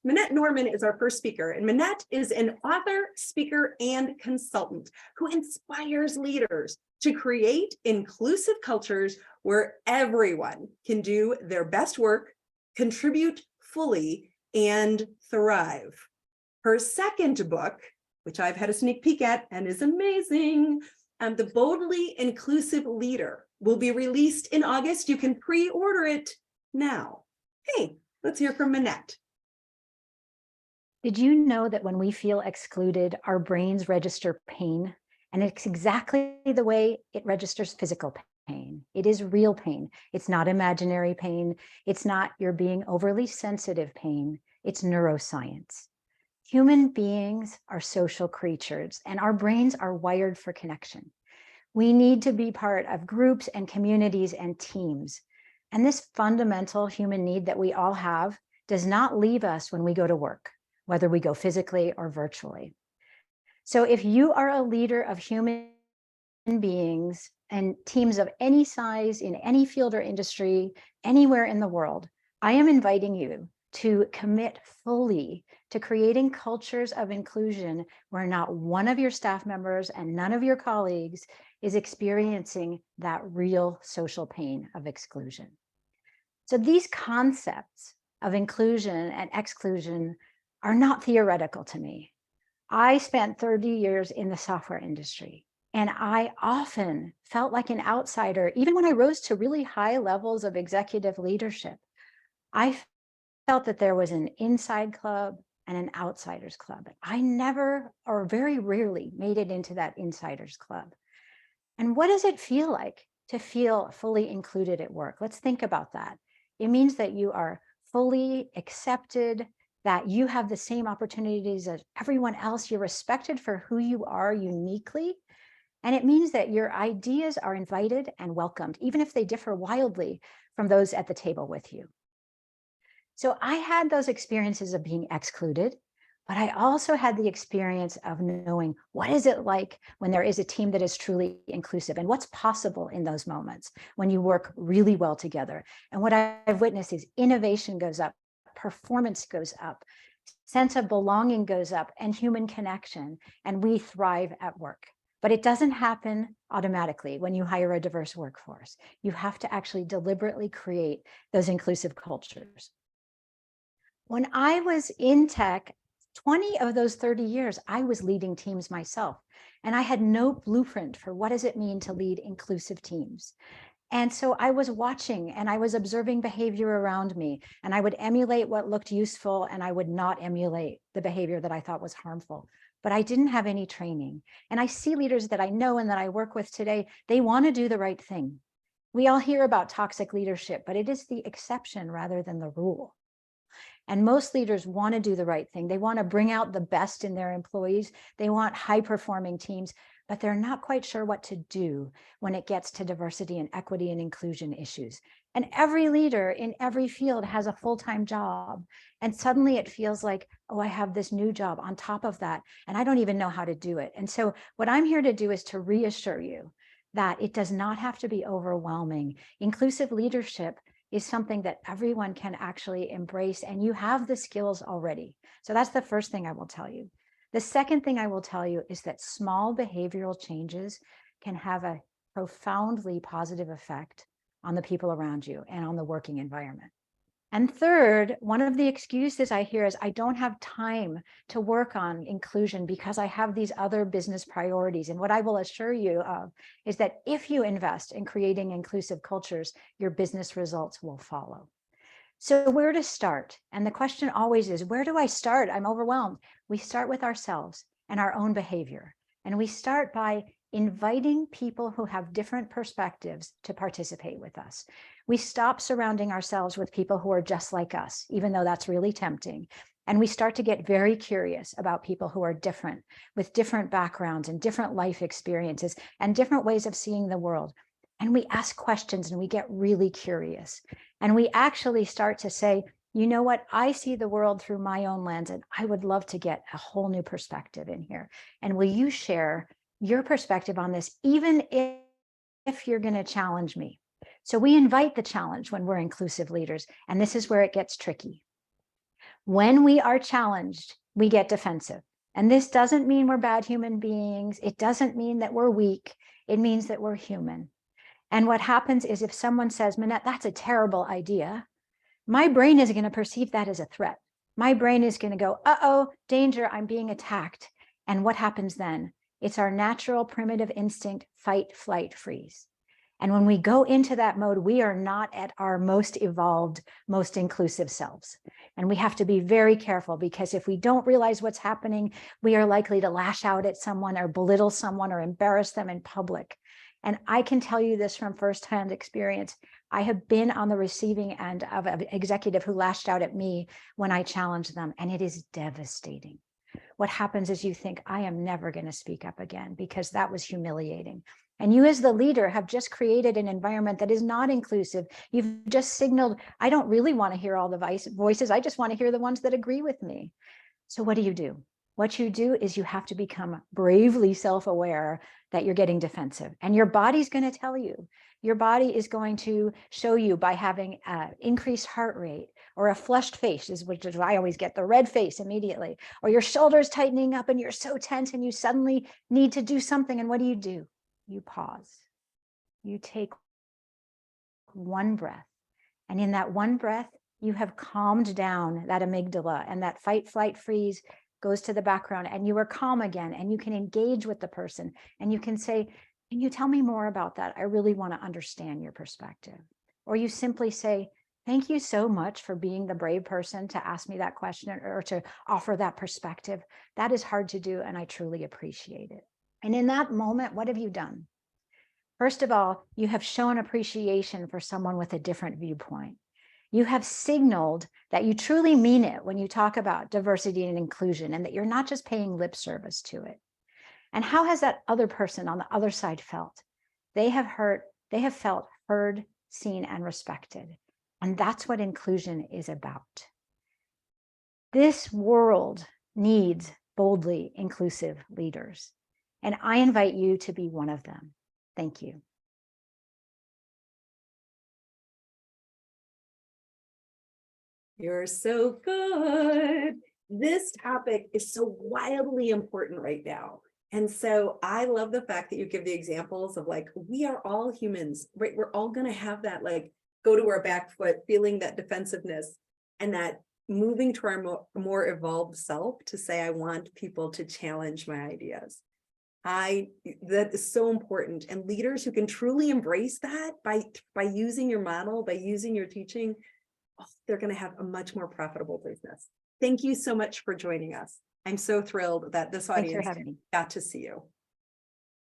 Minette Norman is our first speaker, and Minette is an author, speaker, and consultant who inspires leaders to create inclusive cultures where everyone can do their best work, contribute fully, and thrive. Her second book, which I've had a sneak peek at and is amazing, The Boldly Inclusive Leader, will be released in August. You can pre-order it now. Hey, let's hear from Minette. Did you know that when we feel excluded, our brains register pain? And it's exactly the way it registers physical pain. It is real pain. It's not imaginary pain. It's not you're being overly sensitive pain. It's neuroscience. Human beings are social creatures, and our brains are wired for connection. We need to be part of groups and communities and teams. And this fundamental human need that we all have does not leave us when we go to work, whether we go physically or virtually. So if you are a leader of human beings and teams of any size in any field or industry, anywhere in the world, I am inviting you to commit fully to creating cultures of inclusion where not one of your staff members and none of your colleagues is experiencing that real social pain of exclusion. So these concepts of inclusion and exclusion are not theoretical to me. I spent 30 years in the software industry, and I often felt like an outsider, even when I rose to really high levels of executive leadership. I felt that there was an inside club and an outsiders club. I never, or very rarely, made it into that insiders club. And what does it feel like to feel fully included at work? Let's think about that. It means that you are fully accepted, that you have the same opportunities as everyone else. You're respected for who you are uniquely. And it means that your ideas are invited and welcomed, even if they differ wildly from those at the table with you. So I had those experiences of being excluded, but I also had the experience of knowing what is it like when there is a team that is truly inclusive and what's possible in those moments when you work really well together. And what I've witnessed is innovation goes up, performance goes up, sense of belonging goes up, and human connection, and we thrive at work. But it doesn't happen automatically when you hire a diverse workforce. You have to actually deliberately create those inclusive cultures. When I was in tech, 20 of those 30 years, I was leading teams myself, and I had no blueprint for what does it mean to lead inclusive teams. And so I was watching and I was observing behavior around me, and I would emulate what looked useful and I would not emulate the behavior that I thought was harmful. But I didn't have any training. And I see leaders that I know and that I work with today, they want to do the right thing. We all hear about toxic leadership, but it is the exception rather than the rule. And most leaders want to do the right thing. They want to bring out the best in their employees. They want high-performing teams, but they're not quite sure what to do when it gets to diversity and equity and inclusion issues. And every leader in every field has a full-time job. And suddenly it feels like, oh, I have this new job on top of that, and I don't even know how to do it. And so what I'm here to do is to reassure you that it does not have to be overwhelming. Inclusive leadership is something that everyone can actually embrace, and you have the skills already. So that's the first thing I will tell you. The second thing I will tell you is that small behavioral changes can have a profoundly positive effect on the people around you and on the working environment. And third, one of the excuses I hear is I don't have time to work on inclusion because I have these other business priorities. And what I will assure you of is that if you invest in creating inclusive cultures, your business results will follow. So where to start? And the question always is, where do I start? I'm overwhelmed. We start with ourselves and our own behavior. And we start by inviting people who have different perspectives to participate with us. We stop surrounding ourselves with people who are just like us, even though that's really tempting. And we start to get very curious about people who are different, with different backgrounds and different life experiences and different ways of seeing the world. And we ask questions and we get really curious. And we actually start to say, you know what, I see the world through my own lens, and I would love to get a whole new perspective in here. And will you share your perspective on this, even if you're going to challenge me? So we invite the challenge when we're inclusive leaders, and this is where it gets tricky. When we are challenged, we get defensive. And this doesn't mean we're bad human beings. It doesn't mean that we're weak. It means that we're human. And what happens is if someone says, Minette, that's a terrible idea, my brain is going to perceive that as a threat. My brain is going to go, uh-oh, danger, I'm being attacked. And what happens then? It's our natural primitive instinct, fight, flight, freeze. And when we go into that mode, we are not at our most evolved, most inclusive selves. And we have to be very careful, because if we don't realize what's happening, we are likely to lash out at someone or belittle someone or embarrass them in public. And I can tell you this from firsthand experience. I have been on the receiving end of an executive who lashed out at me when I challenged them, and it is devastating. What happens is you think, I am never going to speak up again, because that was humiliating. And you as the leader have just created an environment that is not inclusive. You've just signaled, I don't really want to hear all the voices. I just want to hear the ones that agree with me. So what do? What you do is you have to become bravely self-aware that you're getting defensive. And your body's going to tell you. Your body is going to show you by having increased heart rate, or a flushed face, which is why I always get the red face immediately, or your shoulders tightening up and you're so tense and you suddenly need to do something. And what do? You pause. You take one breath. And in that one breath, you have calmed down that amygdala, and that fight, flight, freeze goes to the background, and you are calm again, and you can engage with the person, and you can say, can you tell me more about that? I really want to understand your perspective. Or you simply say, thank you so much for being the brave person to ask me that question or to offer that perspective. That is hard to do, and I truly appreciate it. And in that moment, what have you done? First of all, you have shown appreciation for someone with a different viewpoint. You have signaled that you truly mean it when you talk about diversity and inclusion, and that you're not just paying lip service to it. And how has that other person on the other side felt? They have felt heard, seen, and respected. And that's what inclusion is about. This world needs boldly inclusive leaders, and I invite you to be one of them. Thank you. You're so good. This topic is so wildly important right now. And so I love the fact that you give the examples of, like, we are all humans, right? We're all going to have that, like, go to our back foot, feeling that defensiveness, and that moving to our more evolved self to say, I want people to challenge my ideas. That is so important. And leaders who can truly embrace that by using your model, by using your teaching, they're going to have a much more profitable business. Thank you so much for joining us. I'm so thrilled that this audience got to see you.